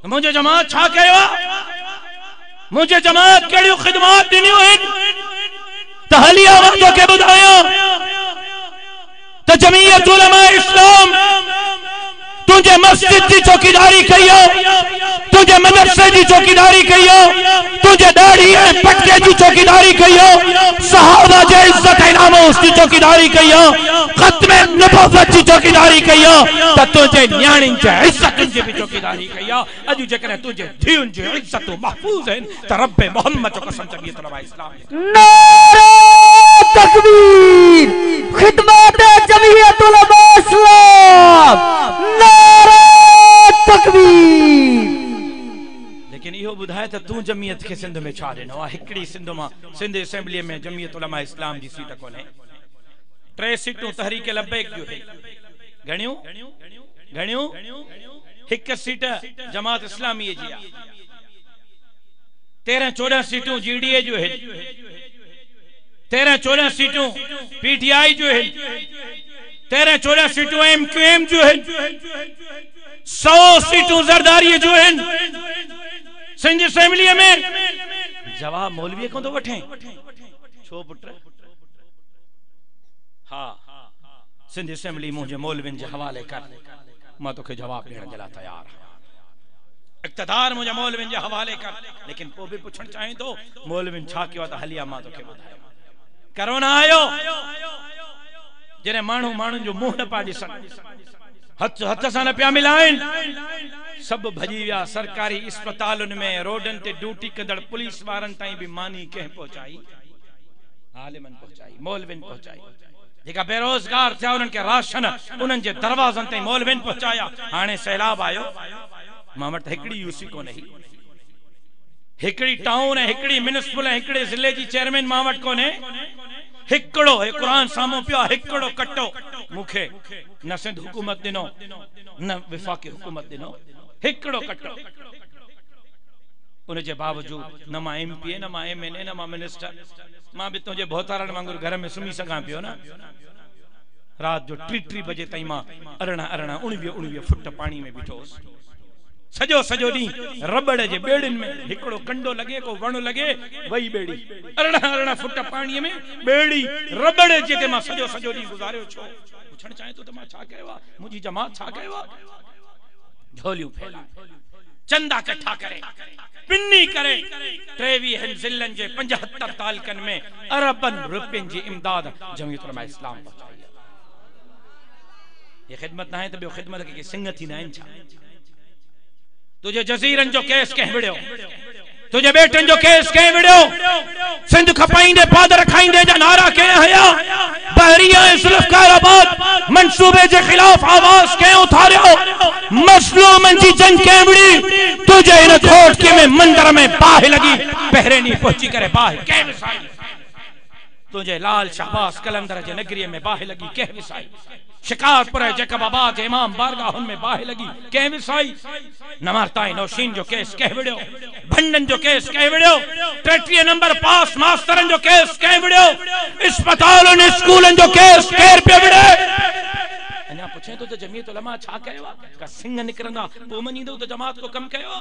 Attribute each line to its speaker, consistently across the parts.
Speaker 1: मुझे जमात छा कयो मुझे जमात कहिड़ियूं ख़िदमत ॾिनियूं आहिनि त हली आ मां तोखे ॿुधायां त जमीयत उलमा इस्लाम तुझे मस्जिद की चौकीदारी कयो तुझे मदरसे की चौकीदारी कयो तुझे दाढ़ी पटके की चौकीदारी कयो सहाबा जे इज्जत इनाम उसकी चौकीदारी कयो खत्म नबुव्वत की चौकीदारी कयो त तुझे न्याणी जे इज्जत की भी चौकीदारी कयो अजु जेकर तुझे धीउन जी इज्जत महफूज है त रब मोहम्मद जो कसम जमीयत उलमा इस्लाम
Speaker 2: नारे तकबीर खिदमत जमीयत उलमा इस्लाम नारे तकबीर।
Speaker 1: लेकिन इहो बुधाए त तू जमीयत के सिंध में छा ॾिनो आहे हिकड़ी सिंध में सिंध असेंबली में जमीयत उलमा इस्लाम जी सीट कोने 3 सीटूं तहरीक लबैक जो है घणियूं घणियूं हिक सीट जमात इस्लामी जी 13-14 सीटूं जीडीए जो है 13-14 सीटूं पीटीआई जो है 13-14 सीटूं एमक्यूएम जो है 100 सीटूं जरदारी जो है सिंध असेंबली में जवाब मौलवी को तो वठे छो पुट हाँ सिंध असेंबली मुझे मौलविन के हवाले कर मैं तोखे जवाब देने के लिए तैयार हाँ इक़्तिदार मुझे मौलविन के हवाले कर लेकिन पोइ भी पुछण चाहे तो मौलविन छा कियो त हलिया मां तोखे ॿुधायो कोरोना आयो जने माण्हू माण्हुनि जो मुंह न पा ॾिसण हथ सां न पिया मिलाइन सब भजी विया सरकारी अस्पतालुनि में रोडन ते ड्यूटी कंदड़ पुलिस वारन ताईं भी मानी कह पहुंचाई आलिमन पहुंचाई मौलविन पहुंचाई जेका बेरोजगार थिया उन्हनि के राशन उन्हनि जे दरवाजन ताईं मौलविन पहुंचाया हाणे सैलाब आयो मां वटि हिकड़ी यूसी कोन्हे हिकड़ी टाउन है हिकड़ी म्युनिसिपल है हिकड़े जिले जी चेयरमैन मां वटि कोन्हे हिकड़ो कुरान साम्हूं पियो हिकड़ो कट्टो मुखे न सिंध हुकूमत दिनो न विफाकी हुकूमत दिनो हिकड़ो कट्टो उनजे बावजूद न मां एमपी न मां एमएनए न मां मिनिस्टर मां भी तुझे भोतारण वांगुर घर में सुमी सका पियो ना रात जो 3 बजे ताईं मां 19 फुट पानी में बिठोस सजो दी रबड़ जे बेड़िन में हिकड़ो कंडो लगे को वण लगे वही बेड़ी 18 फुट पानी में बेड़ी रबड़ जे ते मां सजो दी गुजारियो छो पुछण चाहे तो मां छा कयो मुजी जमात छा कयो झोलियूं फैला चंदा इकट्ठा करे पिन्नी करे 23 जिलन जे 75 तालकन में अरबन रुपयन जी इमदाद जमीयत उलमा इस्लाम पहुंचाई ये खिदमत ना है तो खिदमत के सिंगत ही ना छा तुझे जजीरन जो केस कह विड़ियो तुझे बेटन जो केस कह विड़ियो सिंध खपाइंदे पादर खाइंदे जा नारा के हया बहरिया जुल्फकाराबाद मंसूबे के खिलाफ आवाज के उठारियो मजलूमन जी जंग के विड़ी तुझे इन कोट के में मंदिर में बाह लगी पहरे नहीं पहुंची करे बाह के विसाई तुझे लाल शहबाज कलंदर जे नगरी में बाह लगी के विसाई शिकारपुर जैकबाबाद इमाम बारगाह में बाह लगी के विसाई नमारताई नौशीन जो केस कह विड़ियो भंडन जो केस कह विड़ियो 33 नंबर पास मास्तरन जो केस कह विड़ियो अस्पतालन स्कूलन जो केस केर पे विड़े अना पूछे तो जमीयत उलमा छा कयो का सिंह निकरंदा पो मनींदो तो जमात को कम कयो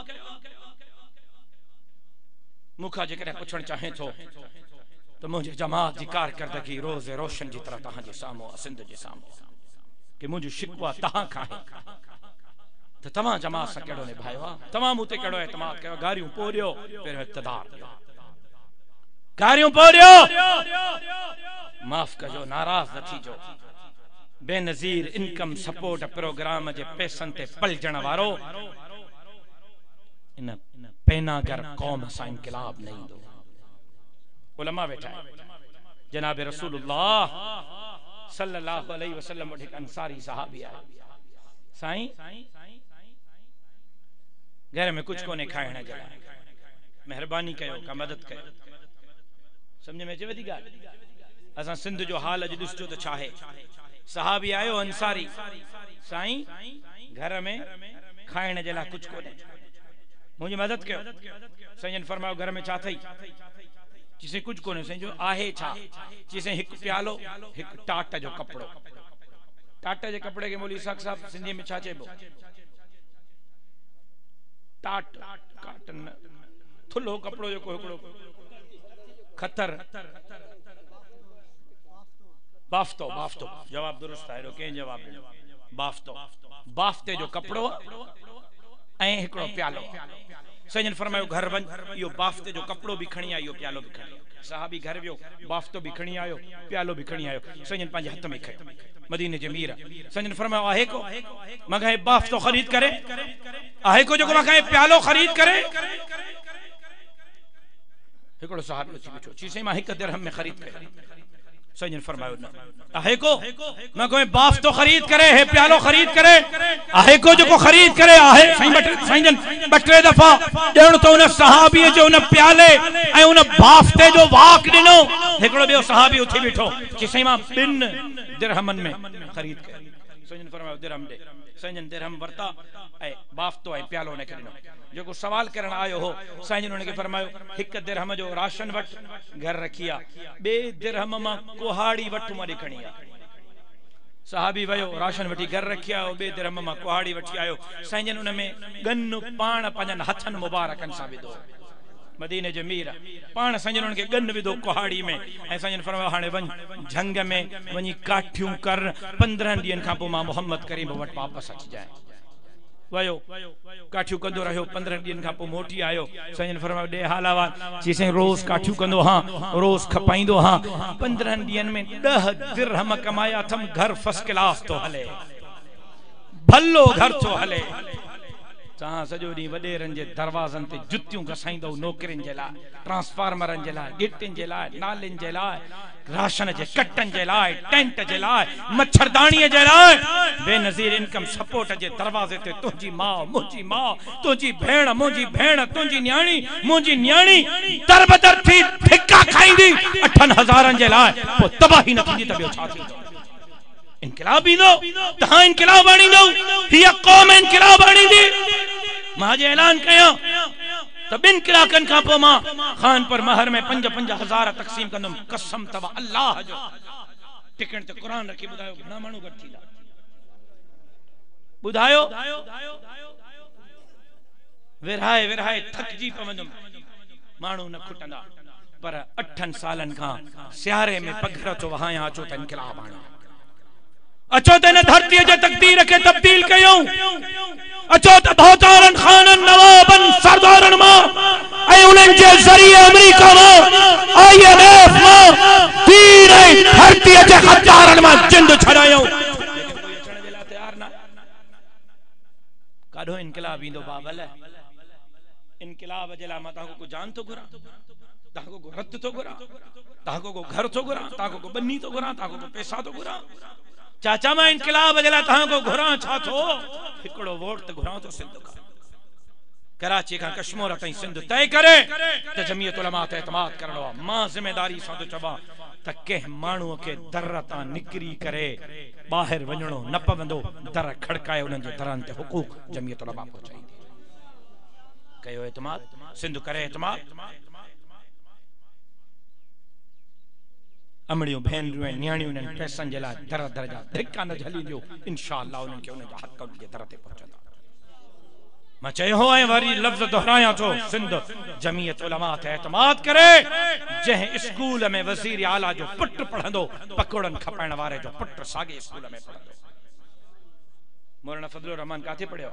Speaker 1: मुखा जेकरे पुछण चाहे तो मुझे जमात जी कारकर्दगी रोज रोशन जी तरह तहां जे सामो सिंध जे सामो कि मुझे शिकवा तहां का है तो तमाम जमात से केड़ो ने भाईवा तमाम उते केड़ो एतमाद कयो गारियों पोरियो फिर इक़्तिदार गारियों पोरियो माफ कजो नाराज न थीजो बेनजीर इनकम सपोर्ट प्रोग्राम जे पैसन ते पलजण वारो इन पेनागर कौम सा इनकलाब नहीं दो उलमा बैठा जनाब रसूलुल्लाह सल्लल्लाहु अलैहि वसल्लम एक अंसारी सहाबी आए साईं घर में कुछ को ने खाइण जला मेहरबानी कयो का मदद कयो समझ में अचे थी गाल असा सिंध जो हाल अज दिसजो तो छा है सहाबी आयो अंसारी साईं घर में खाइण जला कुछ को ने मुझे मदद कयो साईं फरमायो घर में छा थई जिसे कुछ को ने साईं जो आहे छा जिसे एक प्यालो एक टाट जो कपड़ो टाट जे कपड़े के मौलवी साहब सिंधी में छा चेबो टाट काटन थुलो कपड़ो जो हिकिड़ो खतर बाफ्तो बाफ्तो जवाब दुरुस्त है के जवाब ॾिनो बाफ्तो बाफ्ते जो कपड़ो ऐं हिकिड़ो प्यालो सजन फरमायो घर वन यो बाफ्ते जो कपड़ो भी खणी आयो प्यालो भी खणी साहबी घर वियो बाफ्तो भी खणी आयो प्यालो भी खणी आयो सजन पंहिंजे हथ में खयो मदीने जे मीर सजन फरमायो आहे को मगा बाफ्तो खरीद करे आहे को जो मगा प्यालो खरीद करे हिकिड़ो साहब अची पुछो चीसे मां हिक दिरहम में खरीद करे सजन फरमायो न आहे को मैं कोई बाफ्तो खरीद करे है प्यालो खरीद करे आहे को जो को खरीद करे आहे सजन बटरे दफा ॼण तो उन सहाबी जो उन प्याले ऐं उन बाफ्ते जो वाक ॾिनो हिकिड़ो ॿियो सहाबी उथी बीठो चीसे मां 2 दिरहमन में खरीद करे सजन फरमायो दिरहम दे सजन दिरहम वरता ऐं बाफ्तो ऐं प्यालो ने ॾिनो जो सवाल करण आयो हो साईं उनके फरमायो 1 दिरहम जो राशन वट घर रखिया 2 दिरहम मां कुहाड़ी वट मां ॾिखणी आ साहबी वयो राशन वठी घर रखिया 2 दिरहम मां कुहाड़ी वठी आयो साईं उन में गन पाण पंजन हथन मुबारकन सां विधो मदीने जे मीर पाण साईं उनके गन विधो कुहाड़ी में ऐं साईं फरमायो हाणे वन झंग में वनी काठियूं कर 15 ॾींहंनि खां पोइ मां मोहम्मद करीम वट वापस अची जाए वयो काठियूं कंदो रहियो 15 ॾींहंनि खां पोइ मोटी आयो साईं फरमायो ॾे हालावा चीसे रोज काठियूं कंदो हां रोज खपाईंदो हां 15 ॾींहंनि में 10 दिरहम कमाया थम घर फर्स्ट क्लास तो हले भलो घर तो हले तहां सॼो ॾींहुं वॾेरनि जे दरवाज़नि ते जुतियूं घसाईंदो नौकरियुनि जे लाइ ट्रांसफार्मरनि जे लाइ गिटियुनि जे लाइ नालियुनि जे लाइ राशन जे कटन जे लाइ टेंट जे लाइ मच्छरदाणीअ जे लाइ बेनज़ीर इनकम सपोर्ट जे दरवाजे ते तुंहिंजी मां तुंहिंजी भेण मुंहिंजी भेण तुंहिंजी न्याणी मुंहिंजी न्याणी दर बदर थी धिका खाईंदी 8,000 जे लाइ पोइ तबाही न थींदी त ॿियो छा थींदो इनकलाब ईंदो तहां इनकलाब आणींदो हीअ क़ौम इनकलाब आणींदी मां जे ऐलान कयां तो 2 कलाकनि खां पोइ मां खान पर महर में 5,000 तक़सीम कंदुम कसम तव अल्लाह जो टिकण ते कुरान रखी ॿुधायो घणा माण्हू घटि थींदा ॿुधायो विरहाए विरहाए थकजी पवंदुम माण्हू न खुटंदा पर 8 सालनि खां सियारे में पघर तो वहाया अचो त इनकलाब आणो अचो त न धरती जे तकदीर के तब्दील कयो अचो त बहुतारन खानन नवाबन सरदारन मां ऐं उन्हनि जे ज़रिए अमेरिका मां IMF मां दीन ऐं धरती जे हथियारन मां जिंद छड़ायो लेकिन कोई अचण जे लाइ तयार न काढो इनकलाब ईंदो बाबल इनकलाब जे लाइ मां तव्हां को जान तो घुरा तव्हां को रत तो घुरा तव्हां को घर तो घुरा तव्हां को बन्नी तो घुरा तव्हां को पैसा तो घुरा चाचा मां इनकलाब जे लाइ तव्हां को घुरा छा थो हिकिड़ो वोट त घुरा तो सिंध खां कराची खां कश्मीर ताईं सिंध तय करे त जमीयत उलमा ते एतमाद करणो आहे मां ज़िम्मेदारी सां तो चवां त कंहिं माण्हूअ खे दर तां निकिरी करे ॿाहिरि वञणो न पवंदो दर खड़काए उन्हनि जे दरनि ते हुकूक जमीयत उलमा पहुचाईंदी कयो एतमाद सिंध करे एतमाद अमड़ियों भेनरियूं ऐं न्याणियूं उन्हनि पैसनि जे लाइ दर दर जा धिका न झलींदियूं इंशाअल्लाह उन्हनि खे उनजा हक़ उनजे दर ते पहुचंदा मां चयो हो ऐं वरी लफ़्ज़ दोहरायां थो सिंध जमीयत उलमा ते एतमाद करे जंहिं स्कूल में वज़ीर आला जो पुट पढ़ंदो पकोड़न खपाइण वारे जो पुट साॻे स्कूल में पढ़ंदो मौलाना फजलुर रहमान काथे पढ़ियो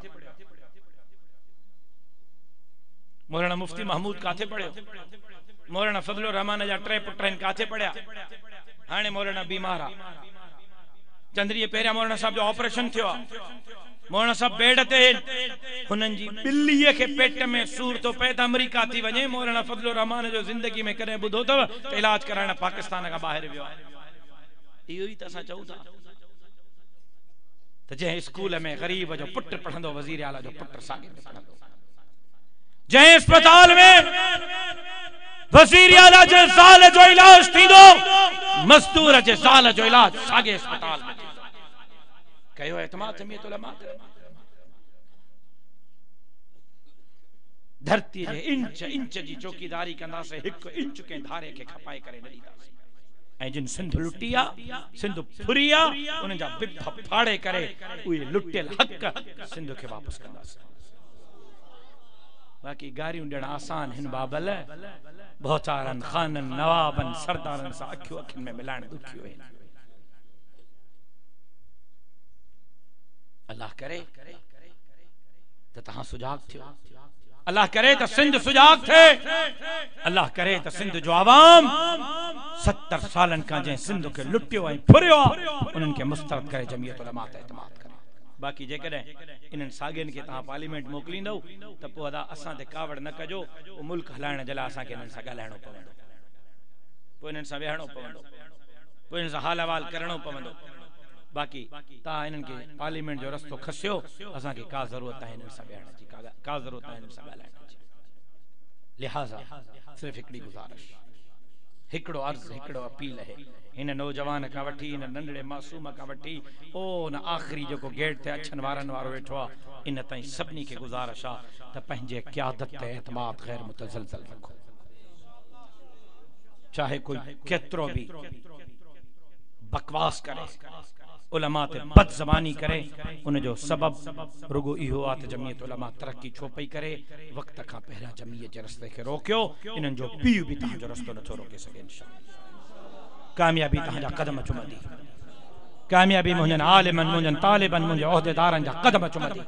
Speaker 1: मौलाना मुफ्ती महमूद काथे पढ़ियो मौलाना फजलुर रहमान जा 3 पुट आहिनि काथे पढ़िया हाणे मौलाना बीमार आ चंद्रीअ पहिरियां मौलाना साहब जो ऑपरेशन थियो मौलाना साहब बेड ते हुननि जी बिल्लीअ खे पेट में सूर तो पए त अमेरिका थी वञे मौलाना फजलुर रहमान जो ज़िंदगी में कॾहिं ॿुधो अथव त इलाज कराइण पाकिस्तान खां ॿाहिरि वियो आहे इहो ई त असां चऊं था त जंहिं स्कूल में ग़रीब जो पुट पढ़ंदो वज़ीर आला जो पुट साॻे में पढ़ंदो जंहिं अस्पताल में वज़ीर आला जे ज़ाल जो इलाज थींदो मज़दूर जे ज़ाल जो इलाज साॻे अस्पताल में थींदो कयो एतमाद जमीयत उलमा धरती जे इंच इंच जी चौकीदारी कंदासीं 1 इंच के धारे के खपाए करे न ॾींदासीं ऐं जिन सिंध लुटी आ सिंध फुरी आ उन जा बिप फाड़े करे उहे लुटियल हक़ सिंध के वापस कंदासीं बाकी गारियों ॾियण आसान हिन बाबल बहुचारन खानन नवाबन सरदारन सां अखियूं अखियुनि में मिलाइण ॾुखियो आहे। अल्लाह करे त तहां सुजाग थियो, अल्लाह करे त सिंध सुजाग थे, अल्लाह करे त सिंध जो आवाम 70 सालन का जंहिं सिंध के लुटियो ऐं फुरियो उन्हनि खे मुस्तरद करे जमीयत उलमा ते एतमाद करे। बाक़ी जेकॾहिं इन्हनि साॻियुनि खे तव्हां पार्लियामेंट मोकिलींदव त पोइ अदा असां ते कावड़ न कजो, पोइ मुल्क हलाइण जे लाइ असांखे इन्हनि सां ॻाल्हाइणो पवंदो, पोइ इन्हनि सां वेहणो पवंदो, पोइ इन्हनि सां हाल अहवाल करणो पवंदो। बाक़ी तव्हां इन्हनि खे पार्लियामेंट जो रस्तो खसियो, असांखे का ज़रूरत आहे इन्हनि सां वेहण जी, का ज़रूरत आहे इन्हनि सां ॻाल्हाइण जी। लिहाज़ा सिर्फ़ु हिकिड़ी गुज़ारिश, हिकिड़ो अर्ज़, हिकिड़ो अपील है इन नौजवान का वठी, इन नंढड़े मासूम का वठी, ओ न आख़िरी जेको गेट ते अछन वारन वारो वेठो आहे, इन ताईं सभिनी खे गुज़ारिश आहे त पंहिंजे क़यादत ते एतमाद ग़ैर मुतज़लज़ल रखो। चाहे कोई केतिरो बि बकवास करे, उलमा ते बद ज़बानी करे, उनजो सबब रुगो इहो आहे त जमीयत उलमा तरक्की छो पई करे, वक़्त खां पहिरियां जमीयत जे रस्ते खे रोकियो, इन्हनि जो पीउ बि तव्हांजो रस्तो नथो रोके सघे। इंशाअल्लाह कामयाबी तव्हांजा कदम चुमंदी, कामयाबी मुंहिंजनि आलिमनि, मुंहिंजनि तालिबनि, मुंहिंजे उहिदेदारनि जा कदम चुमंदी,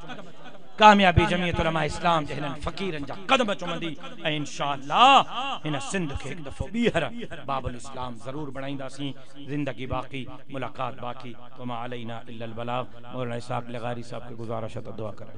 Speaker 1: कामयाबी जमीयत उलमा इस्लाम जे हिननि फ़क़ीरनि जा कदम चुमंदी, ऐं इंशाअल्लाह हिन सिंध खे हिकु दफ़ो ॿीहर बाबुल इस्लाम ज़रूर बणाईंदासीं। ज़िंदगी बाक़ी, मुलाक़ात बाक़ी, वमा अलैना इल्लल बलाग। मौलाना इसहाक़ लगारी साहब खे गुज़ारिश है तो दुआ करें।